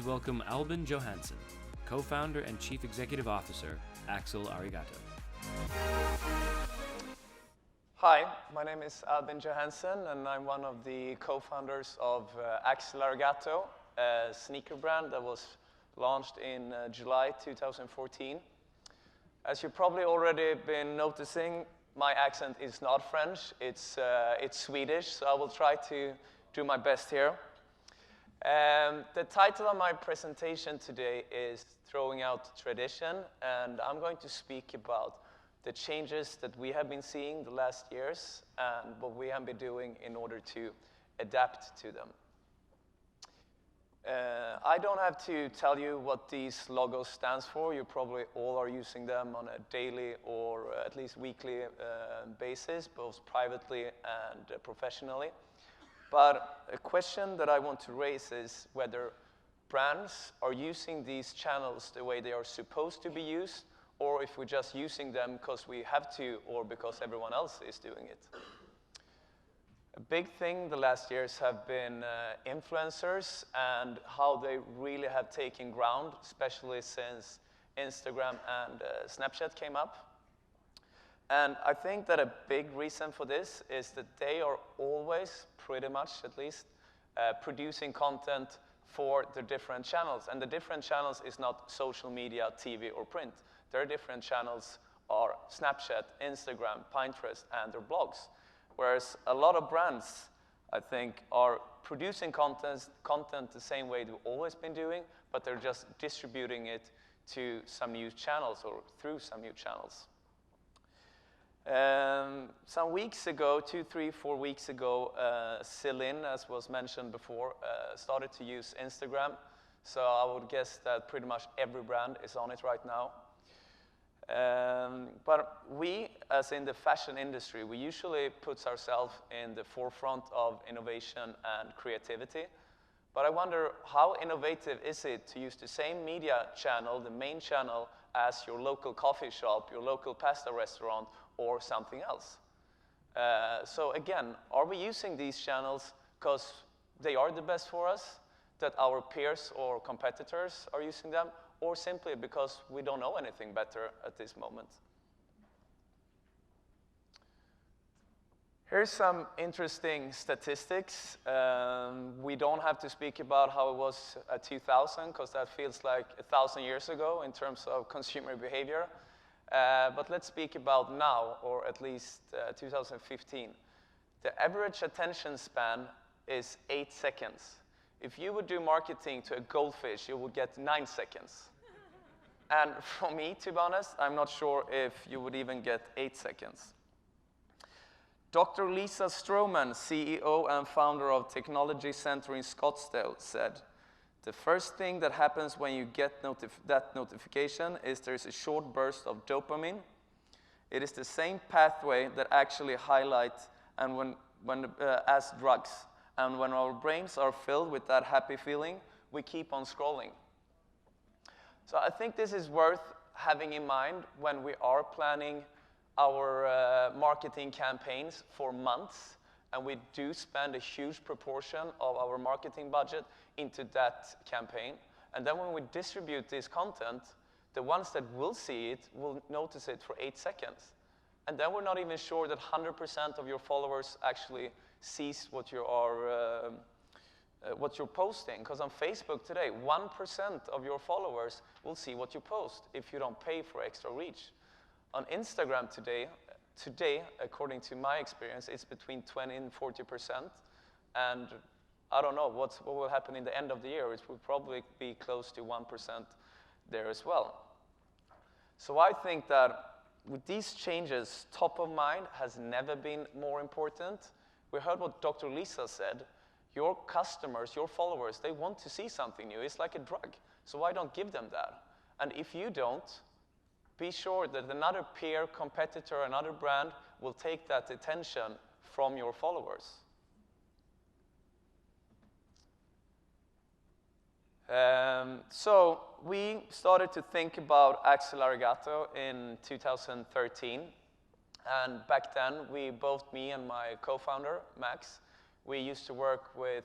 welcome Albin Johansson, co-founder and chief executive officer, Axel Arigato. Hi, my name is Albin Johansson, and I'm one of the co-founders of Axel Arigato, a sneaker brand that was launched in July 2014. As you've probably already been noticing, my accent is not French, it's Swedish, so I will try to do my best here. The title of my presentation today is Throwing Out Tradition, and I'm going to speak about the changes that we have been seeing the last years and what we have been doing in order to adapt to them. I don't have to tell you what these logos stands for. You probably all are using them on a daily or at least weekly basis, both privately and professionally. But a question that I want to raise is whether brands are using these channels the way they are supposed to be used, or if we're just using them because we have to or because everyone else is doing it. A big thing the last years have been influencers and how they really have taken ground, especially since Instagram and Snapchat came up. And I think that a big reason for this is that they are always, pretty much at least, producing content for the different channels. And the different channels is not social media, TV, or print. Their different channels are Snapchat, Instagram, Pinterest, and their blogs. Whereas a lot of brands, I think, are producing content the same way they've always been doing, but they're just distributing it to some new channels or through some new channels. Some weeks ago, 2, 3, 4 weeks ago, Celine, as was mentioned before, started to use Instagram. So I would guess that pretty much every brand is on it right now. But we, as in the fashion industry, we usually put ourselves in the forefront of innovation and creativity. But I wonder, how innovative is it to use the same media channel, the main channel, as your local coffee shop, your local pasta restaurant, or something else? So again, are we using these channels because they are the best for us, that our peers or competitors are using them, or simply because we don't know anything better at this moment? Here's some interesting statistics. We don't have to speak about how it was at 2000, because that feels like 1,000 years ago in terms of consumer behavior. But let's speak about now, or at least 2015. The average attention span is 8 seconds. If you would do marketing to a goldfish, you would get 9 seconds. And for me, to be honest, I'm not sure if you would even get 8 seconds. Dr. Lisa Stroman, CEO and founder of Technology Center in Scottsdale, said, "The first thing that happens when you get that notification is there's a short burst of dopamine. It is the same pathway that actually highlights as drugs. And when our brains are filled with that happy feeling, we keep on scrolling." So I think this is worth having in mind when we are planning our marketing campaigns for months, and we do spend a huge proportion of our marketing budget into that campaign. And then when we distribute this content, the ones that will see it will notice it for 8 seconds. And then we're not even sure that 100% of your followers actually sees what you are what you're posting. Because on Facebook today, 1% of your followers will see what you post if you don't pay for extra reach. On Instagram today, according to my experience, it's between 20 and 40%. And I don't know what will happen in the end of the year. It will probably be close to 1% there as well. So I think that with these changes, top of mind has never been more important. We heard what Dr. Lisa said. Your customers, your followers, they want to see something new. It's like a drug. So why don't give them that? And if you don't, be sure that another peer, competitor, another brand will take that attention from your followers. So we started to think about Axel Arigato in 2013. And back then, me and my co-founder, Max, We used to work with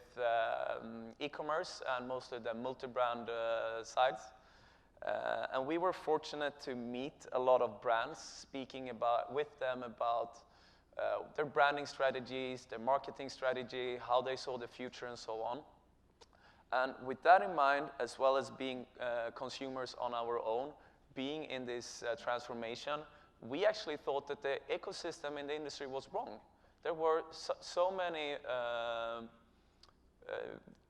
e-commerce and mostly the multi-brand sites. And we were fortunate to meet a lot of brands, speaking with them about their branding strategies, their marketing strategy, how they saw the future, and so on. And with that in mind, as well as being consumers on our own, being in this transformation, we actually thought that the ecosystem in the industry was wrong. There were so many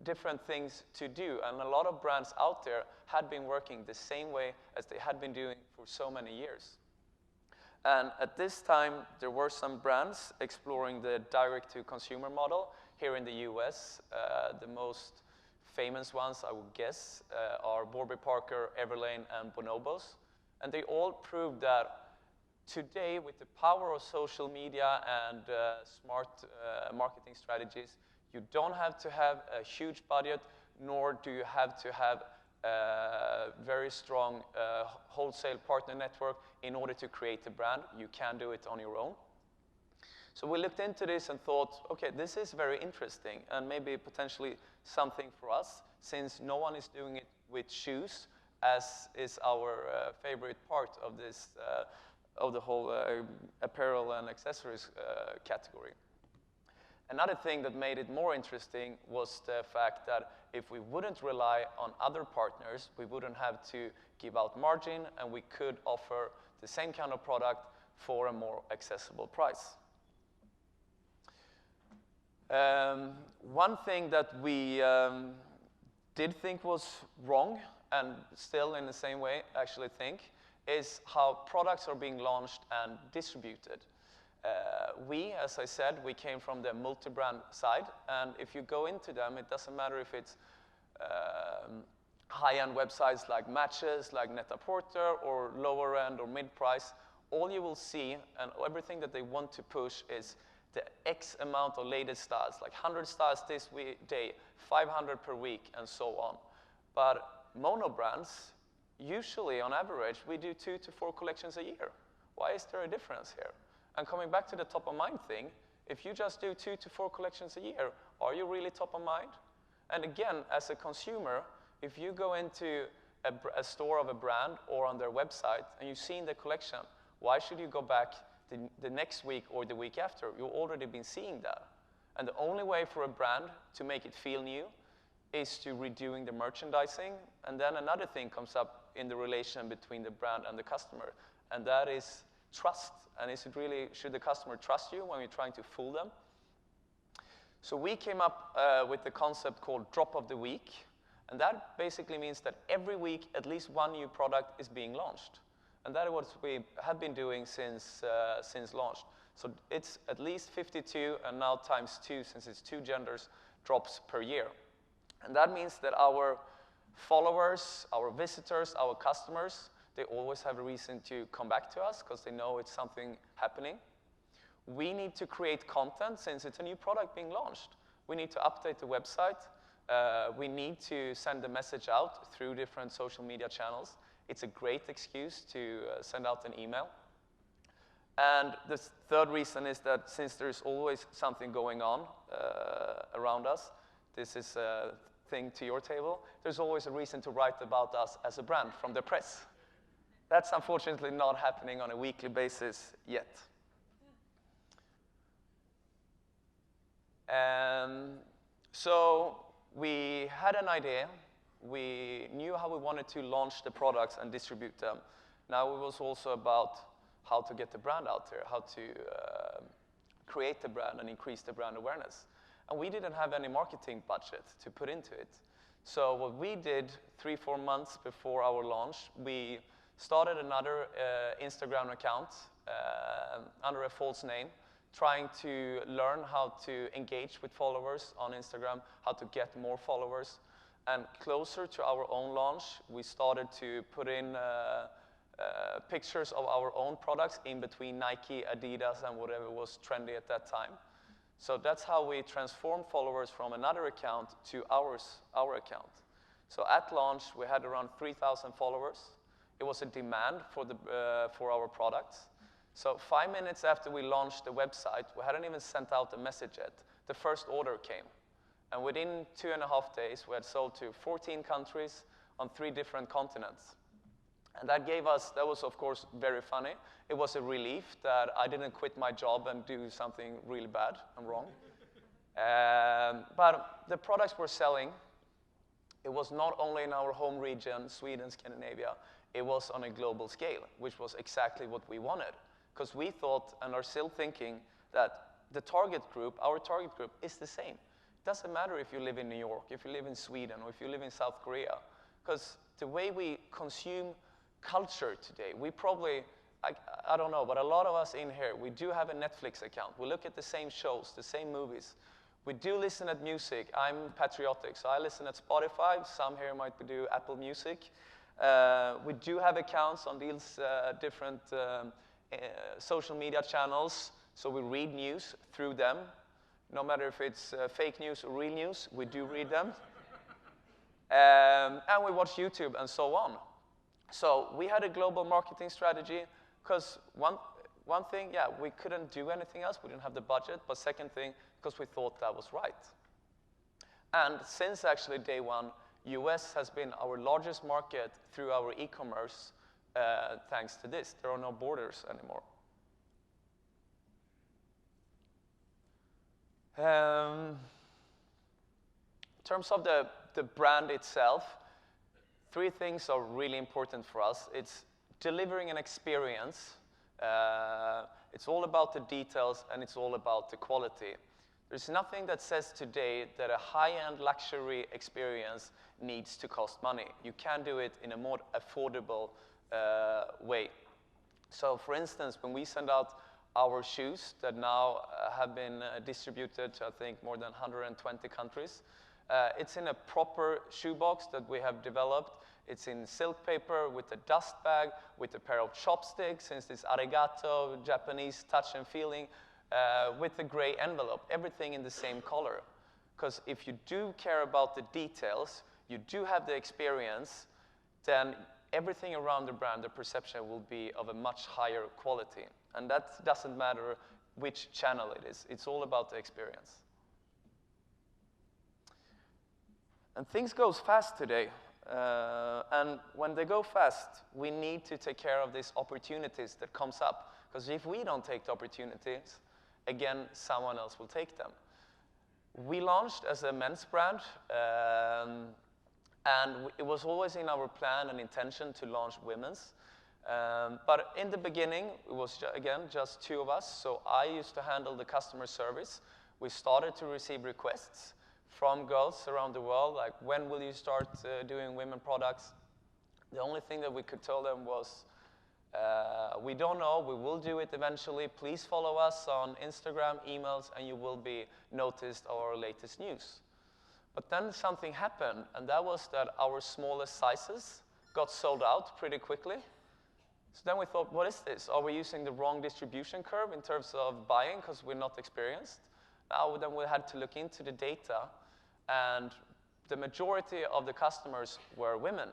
different things to do, and a lot of brands out there had been working the same way as they had been doing for so many years. And at this time, there were some brands exploring the direct-to-consumer model here in the US. The most famous ones, I would guess, are Warby Parker, Everlane, and Bonobos. And they all proved that today, with the power of social media and smart marketing strategies, you don't have to have a huge budget, nor do you have to have a very strong wholesale partner network in order to create a brand. You can do it on your own. So we looked into this and thought, okay, this is very interesting and maybe potentially something for us, since no one is doing it with shoes, as is our favorite part of this, of the whole apparel and accessories category. Another thing that made it more interesting was the fact that if we wouldn't rely on other partners, we wouldn't have to give out margin, and we could offer the same kind of product for a more accessible price. One thing that we did think was wrong, and still in the same way actually think, is how products are being launched and distributed. We, as I said, we came from the multi-brand side, and if you go into them, it doesn't matter if it's high-end websites like Matches, like Net-a-Porter, or lower-end or mid-price. All you will see, and everything that they want to push, is the X amount of latest styles, like 100 styles this day, 500 per week, and so on. But mono brands, usually on average, we do 2 to 4 collections a year. Why is there a difference here? And coming back to the top of mind thing, if you just do 2 to 4 collections a year, are you really top of mind? And again, as a consumer, if you go into a store of a brand or on their website and you've seen the collection, why should you go back the next week or the week after? You've already been seeing that. And the only way for a brand to make it feel new is to redoing the merchandising. And then another thing comes up in the relation between the brand and the customer, and that is trust. And is it really, should the customer trust you when you're trying to fool them? So we came up with the concept called Drop of the Week. And that basically means that every week, at least one new product is being launched. And that is what we have been doing since launch. So it's at least 52, and now times 2, since it's 2 genders, drops per year. And that means that our followers, our visitors, our customers, they always have a reason to come back to us because they know it's something happening. We need to create content since it's a new product being launched. We need to update the website. We need to send the message out through different social media channels. It's a great excuse to send out an email. And the third reason is that since there's always something going on around us, this is a thing to your table, there's always a reason to write about us as a brand from the press. That's unfortunately not happening on a weekly basis yet. So we had an idea. We knew how we wanted to launch the products and distribute them. Now it was also about how to get the brand out there, how to create the brand and increase the brand awareness. And we didn't have any marketing budget to put into it. So what we did 3-4 months before our launch, we started another Instagram account under a false name, trying to learn how to engage with followers on Instagram, how to get more followers. And closer to our own launch, we started to put in pictures of our own products in between Nike, Adidas, and whatever was trendy at that time. So that's how we transformed followers from another account to our account. So at launch, we had around 3,000 followers. It was a demand for our products. So 5 minutes after we launched the website, we hadn't even sent out a message yet. the first order came. And within 2.5 days, we had sold to 14 countries on 3 different continents. And that was of course very funny. It was a relief that I didn't quit my job and do something really bad and wrong. But the products we're selling, it was not only in our home region, Sweden, Scandinavia, it was on a global scale, which was exactly what we wanted. Because we thought, and are still thinking, that the target group, our target group, is the same. It doesn't matter if you live in New York, if you live in Sweden, or if you live in South Korea. Because the way we consume culture today, we probably, I don't know, but a lot of us in here, we do have a Netflix account. We look at the same shows, the same movies. We do listen at music. I'm patriotic, so I listen at Spotify. Some here might do Apple Music. We do have accounts on these different social media channels, so we read news through them. No matter if it's fake news or real news, we do read them. And we watch YouTube and so on. So we had a global marketing strategy because one thing, yeah, we couldn't do anything else. We didn't have the budget. But second thing, because we thought that was right. And since actually day one, US has been our largest market through our e-commerce thanks to this. There are no borders anymore. In terms of the brand itself, 3 things are really important for us. It's delivering an experience. It's all about the details, and it's all about the quality. There's nothing that says today that a high-end luxury experience needs to cost money. You can do it in a more affordable way. So, for instance, when we send out our shoes that now have been distributed to, I think, more than 120 countries, it's in a proper shoebox that we have developed. It's in silk paper with a dust bag, with a pair of chopsticks, since it's Arigato, Japanese touch and feeling, with a gray envelope, everything in the same color. Because if you do care about the details, you do have the experience, then everything around the brand, the perception will be of a much higher quality. And that doesn't matter which channel it is. It's all about the experience. And things go fast today. And when they go fast, we need to take care of these opportunities that comes up. Because if we don't take the opportunities, again, someone else will take them. We launched as a men's brand, and it was always in our plan and intention to launch women's. But in the beginning, it was, again, just 2 of us. So I used to handle the customer service. We started to receive requests from girls around the world, like, when will you start doing women products? The only thing that we could tell them was, we don't know, we will do it eventually. Please follow us on Instagram, emails, and you will be noticed of our latest news. But then something happened, and that was that our smallest sizes got sold out pretty quickly. So then we thought, what is this? Are we using the wrong distribution curve in terms of buying because we're not experienced? Now then we had to look into the data, and the majority of the customers were women.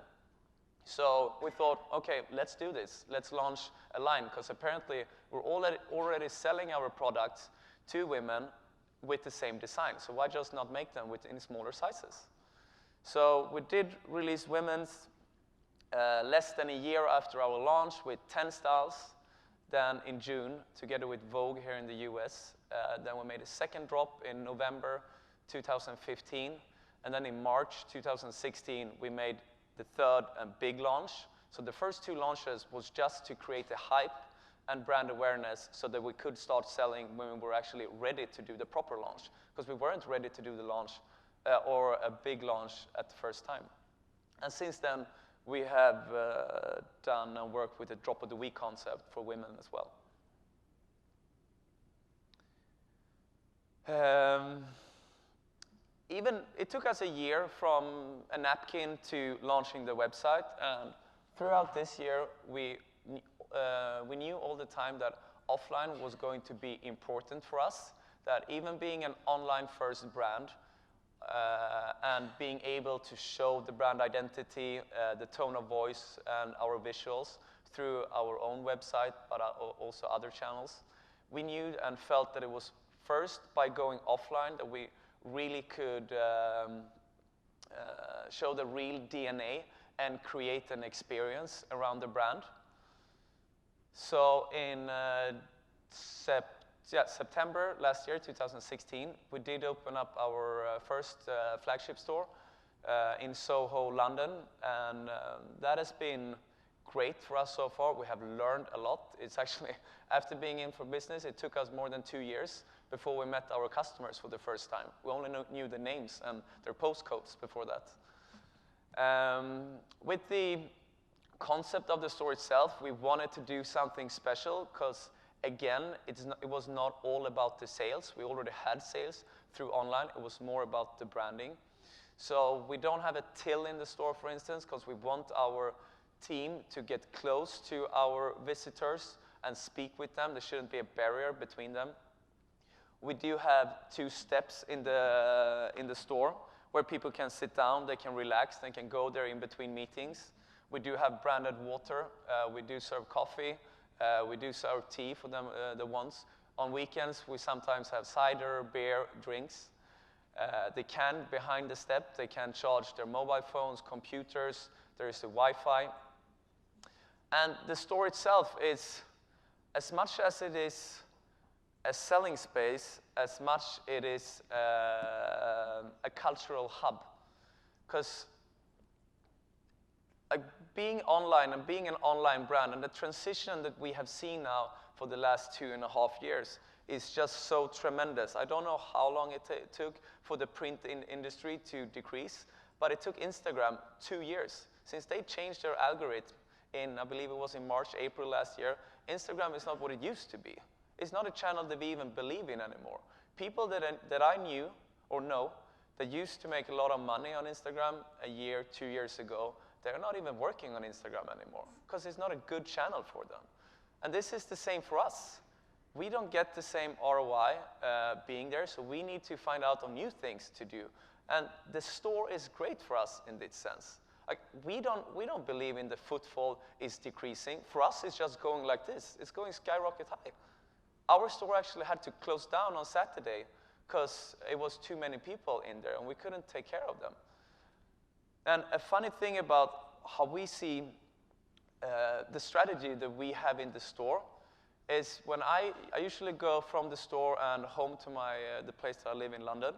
So we thought, okay, let's do this. Let's launch a line, because apparently we're already selling our products to women with the same design. So why just not make them in smaller sizes? So we did release women's less than a year after our launch with 10 styles. Then in June, together with Vogue here in the US, then we made a second drop in November 2015. And then in March 2016, we made the third and big launch. So the first 2 launches was just to create a hype and brand awareness so that we could start selling when we were actually ready to do the proper launch. Because we weren't ready to do the launch or a big launch at the first time. And since then, we have done and worked with the drop of the week concept for women as well. It took us a year from a napkin to launching the website, and throughout this year, we knew all the time that offline was going to be important for us, that even being an online-first brand, and being able to show the brand identity, the tone of voice, and our visuals through our own website, but also other channels, we knew and felt that it was first by going offline, that we really could show the real DNA and create an experience around the brand. So in September last year, 2016, we did open up our first flagship store in Soho, London, and that has been great for us so far. We have learned a lot. It's actually, after being in for business, it took us more than 2 years before we met our customers for the first time. We only knew the names and their postcodes before that. With the concept of the store itself, we wanted to do something special because, again, it was not all about the sales. We already had sales through online. It was more about the branding. So we don't have a till in the store, for instance, because we want our team to get close to our visitors and speak with them. There shouldn't be a barrier between them. We do have 2 steps in the store where people can sit down, they can relax, they can go there in between meetings. We do have branded water. We do serve coffee. We do serve tea for them, the ones. On weekends, we sometimes have cider, beer, drinks. They can, behind the step, they can charge their mobile phones, computers. There is the Wi-Fi. And the store itself is, as much as it is a selling space, as much it is a cultural hub. Because being online and being an online brand, and the transition that we have seen now for the last 2.5 years is just so tremendous. I don't know how long it took for the print industry to decrease, but it took Instagram 2 years. Since they changed their algorithm in, I believe it was in March, April last year, Instagram is not what it used to be. It's not a channel that we even believe in anymore. People that I knew or know that used to make a lot of money on Instagram a year, 2 years ago, they're not even working on Instagram anymore because it's not a good channel for them. And this is the same for us. We don't get the same ROI being there, so we need to find out on new things to do. And the store is great for us in this sense. Like, we don't believe in the footfall is decreasing. For us, it's just going like this. It's going skyrocket high. Our store actually had to close down on Saturday because it was too many people in there and we couldn't take care of them. And a funny thing about how we see the strategy that we have in the store is when I usually go from the store and home to the place that I live in London,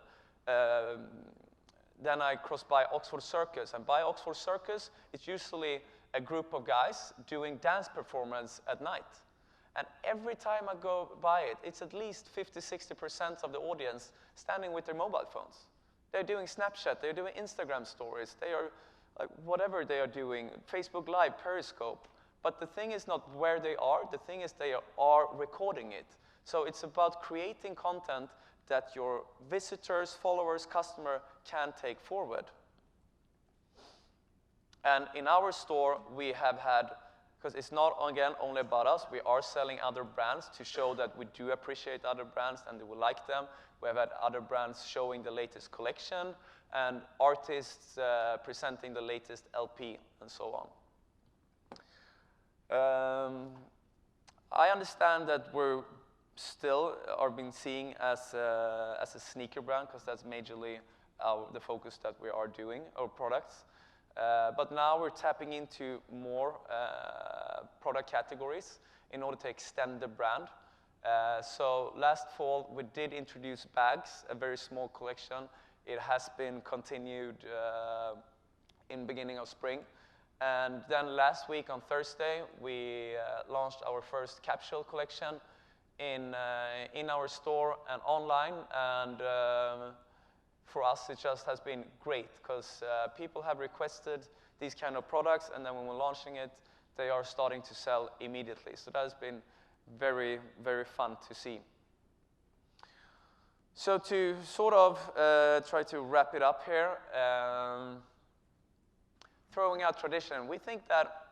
then I cross by Oxford Circus. And by Oxford Circus, it's usually a group of guys doing dance performance at night. And every time I go by it, it's at least 50-60% of the audience standing with their mobile phones. They're doing Snapchat, they're doing Instagram stories, they are, whatever they are doing, Facebook Live, Periscope. But the thing is not where they are, the thing is they are recording it. So it's about creating content that your visitors, followers, customer can take forward. And in our store, we have had, because it's not, again, only about us, we are selling other brands to show that we do appreciate other brands and that we like them. We have had other brands showing the latest collection and artists presenting the latest LP and so on. I understand that we're still are being seen as a sneaker brand because that's majorly the focus that we are doing, our products. But now we're tapping into more product categories in order to extend the brand. So last fall, we did introduce bags, a very small collection. It has been continued in beginning of spring. And then last week on Thursday, we launched our first Capsule Collection in our store and online. And for us, it just has been great because people have requested these kind of products, and then when we're launching it, they are starting to sell immediately. So that has been very, very fun to see. So to sort of try to wrap it up here, throwing out tradition, we think that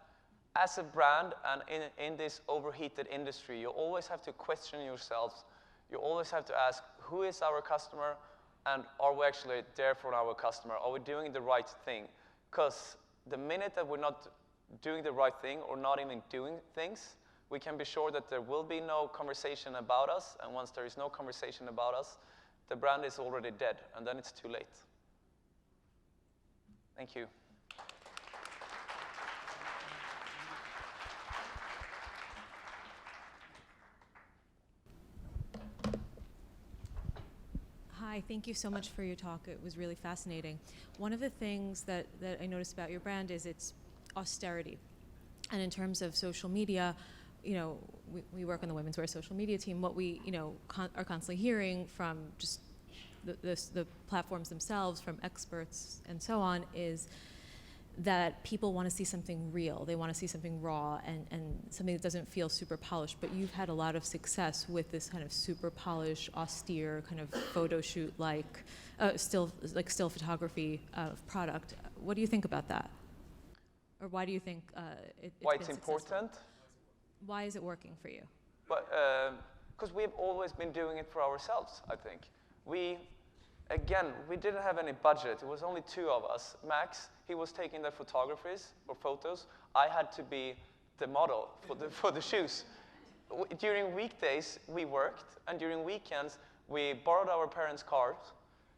as a brand and in this overheated industry, you always have to question yourselves. You always have to ask, who is our customer? And are we actually there for our customer? Are we doing the right thing? Because the minute that we're not doing the right thing or not even doing things, we can be sure that there will be no conversation about us, and once there is no conversation about us, the brand is already dead, and then it's too late. Thank you. Hi, thank you so much for your talk. It was really fascinating. One of the things that I noticed about your brand is its austerity. And in terms of social media, we work on the women's wear social media team. What we, are constantly hearing from just the platforms themselves, from experts and so on, is that people want to see something real. They want to see something raw and something that doesn't feel super polished. But you've had a lot of success with this kind of super polished, austere kind of photo shoot still photography product. What do you think about that? Or why do you think why it's important? Why is it working for you? But because we've always been doing it for ourselves, I think. We didn't have any budget. It was only two of us. Max, he was taking the photographies or photos. I had to be the model for the shoes. During weekdays, we worked, and during weekends, we borrowed our parents' cars,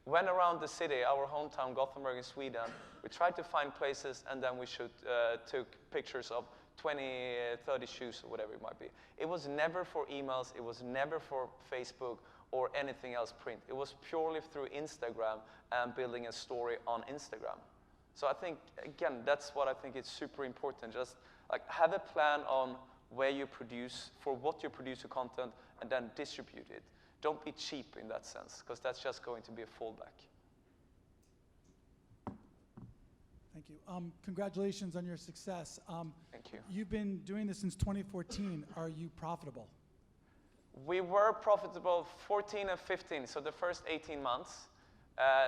went around the city, our hometown, Gothenburg in Sweden. We tried to find places, and then we took pictures of 20, 30 shoes, or whatever it might be. It was never for emails. It was never for Facebook or anything else print. It was purely through Instagram and building a story on Instagram. So I think, again, that's what I think is super important. Just have a plan on where you produce, for what you produce your content, and then distribute it. Don't be cheap in that sense, because that's just going to be a fallback. Thank you. Congratulations on your success. Thank you. You've been doing this since 2014. Are you profitable? We were profitable 14 and 15, so the first 18 months.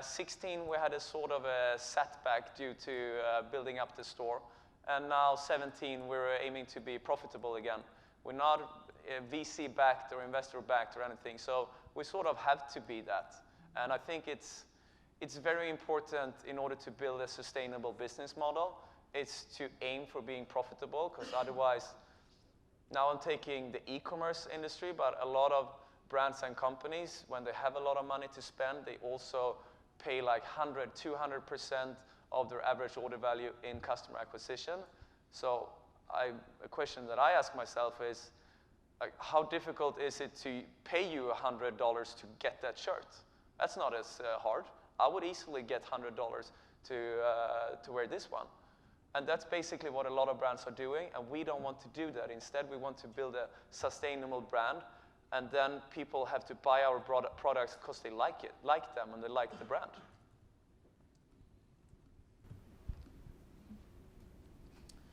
16, we had a sort of a setback due to building up the store. And now 17, we're aiming to be profitable again. We're not VC-backed or investor-backed or anything, so we sort of have to be that. And I think it's very important in order to build a sustainable business model. It's to aim for being profitable, because otherwise, now I'm taking the e-commerce industry, but a lot of brands and companies, when they have a lot of money to spend, they also pay like 100, 200% of their average order value in customer acquisition. So a question that I ask myself is, how difficult is it to pay you $100 to get that shirt? That's not as hard. I would easily get $100 to wear this one. And that's basically what a lot of brands are doing, and we don't want to do that. Instead, we want to build a sustainable brand, and then people have to buy our products because they like them, and they like the brand.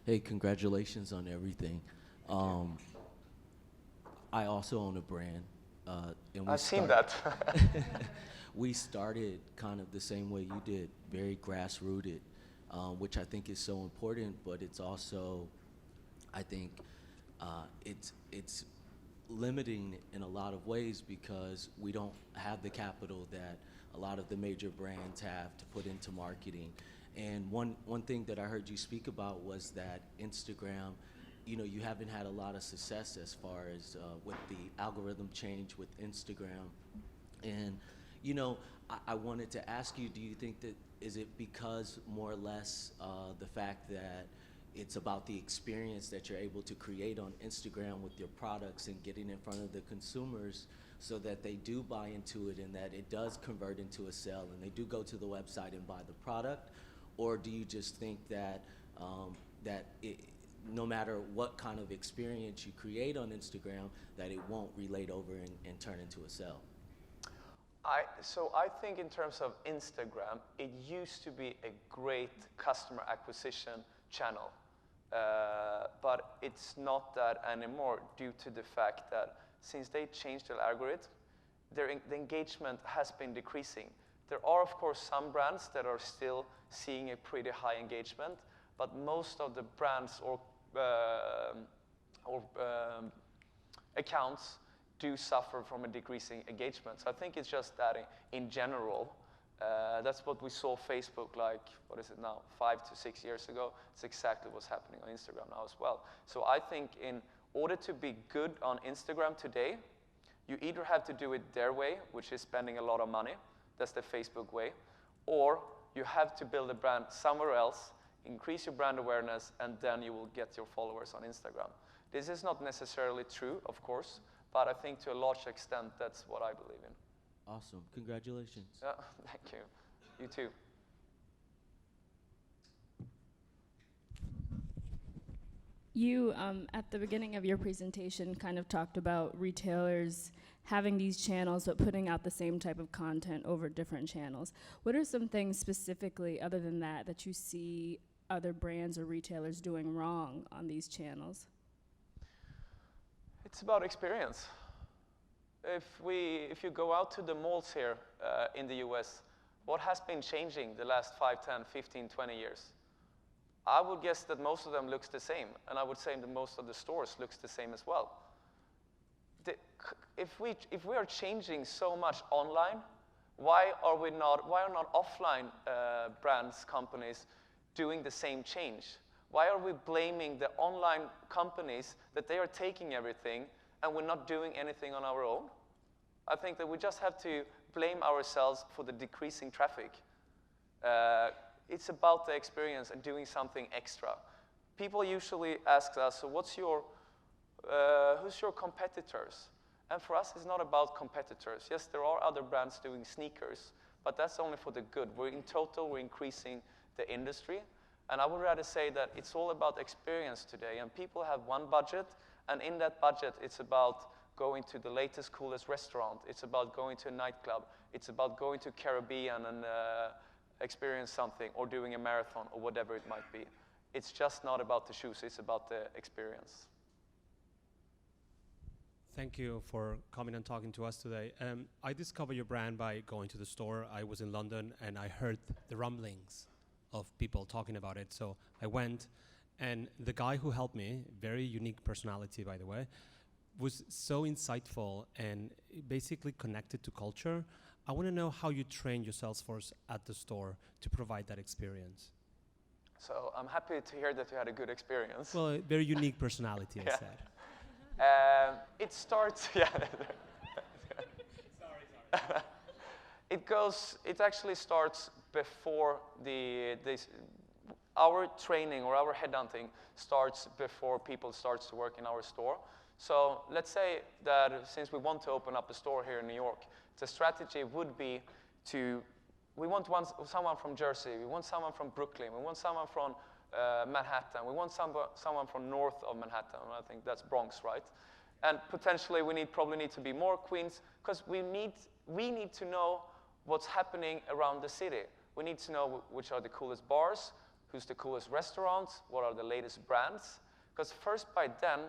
Hey, congratulations on everything. I also own a brand. And I've seen that. We started kind of the same way you did, very grassrooted. Which I think is so important, but it's also, I think, it's limiting in a lot of ways because we don't have the capital that a lot of the major brands have to put into marketing. And one thing that I heard you speak about was that Instagram, you haven't had a lot of success as far as with the algorithm change with Instagram. And, I wanted to ask you, do you think that, is it because more or less the fact that it's about the experience that you're able to create on Instagram with your products and getting in front of the consumers so that they do buy into it and that it does convert into a sale and they do go to the website and buy the product? Or do you just think that no matter what kind of experience you create on Instagram, that it won't relate over and turn into a sale? So I think in terms of Instagram, it used to be a great customer acquisition channel. But it's not that anymore due to the fact that since they changed their algorithm, the engagement has been decreasing. There are, of course, some brands that are still seeing a pretty high engagement, but most of the brands or accounts do suffer from a decreasing engagement. So I think it's just that in general, that's what we saw Facebook like, 5 to 6 years ago. It's exactly what's happening on Instagram now as well. So I think in order to be good on Instagram today, you either have to do it their way, which is spending a lot of money, that's the Facebook way, or you have to build a brand somewhere else, increase your brand awareness, and then you will get your followers on Instagram. This is not necessarily true, of course, but I think to a large extent, that's what I believe in. Awesome. Congratulations. Yeah, thank you. You too. You, at the beginning of your presentation, kind of talked about retailers having these channels but putting out the same type of content over different channels. What are some things specifically, other than that you see other brands or retailers doing wrong on these channels? It's about experience. If you go out to the malls here in the US, what has been changing the last 5, 10, 15, 20 years? I would guess that most of them looks the same, and I would say that most of the stores looks the same as well. If we are changing so much online, why are not offline brands, companies doing the same change? Why are we blaming the online companies that they are taking everything and we're not doing anything on our own? I think that we just have to blame ourselves for the decreasing traffic. It's about the experience and doing something extra. People usually ask us, so who's your competitors? And for us, it's not about competitors. Yes, there are other brands doing sneakers, but that's only for the good. We're increasing the industry. And I would rather say that it's all about experience today. And people have one budget, and in that budget, it's about going to the latest, coolest restaurant. It's about going to a nightclub. It's about going to Caribbean and experience something, or doing a marathon, or whatever it might be. It's just not about the shoes. It's about the experience. Thank you for coming and talking to us today. I discovered your brand by going to the store. I was in London, and I heard the rumblings of people talking about it. So I went, and the guy who helped me, very unique personality, by the way, was so insightful and basically connected to culture. I want to know how you train your sales force at the store to provide that experience. So I'm happy to hear that you had a good experience. Well, a very unique personality, I said. It starts, yeah. Sorry. It actually starts before our training or our headhunting starts before people start to work in our store. So let's say that since we want to open up a store here in New York, the strategy would be we want someone from Jersey, we want someone from Brooklyn, we want someone from Manhattan, we want someone from north of Manhattan, I think that's Bronx, right? And potentially we probably need to be more Queens, because we need to know what's happening around the city. We need to know which are the coolest bars, who's the coolest restaurants, what are the latest brands, because first by then,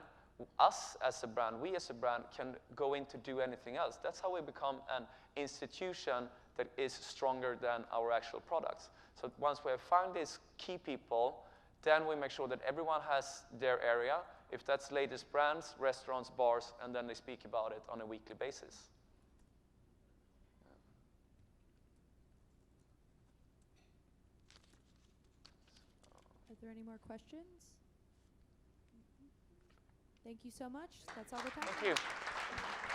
us as a brand, we as a brand can go in to do anything else. That's how we become an institution that is stronger than our actual products. So once we have found these key people, then we make sure that everyone has their area, if that's latest brands, restaurants, bars, and then they speak about it on a weekly basis. Are there any more questions? Thank you so much. That's all the time. Thank you.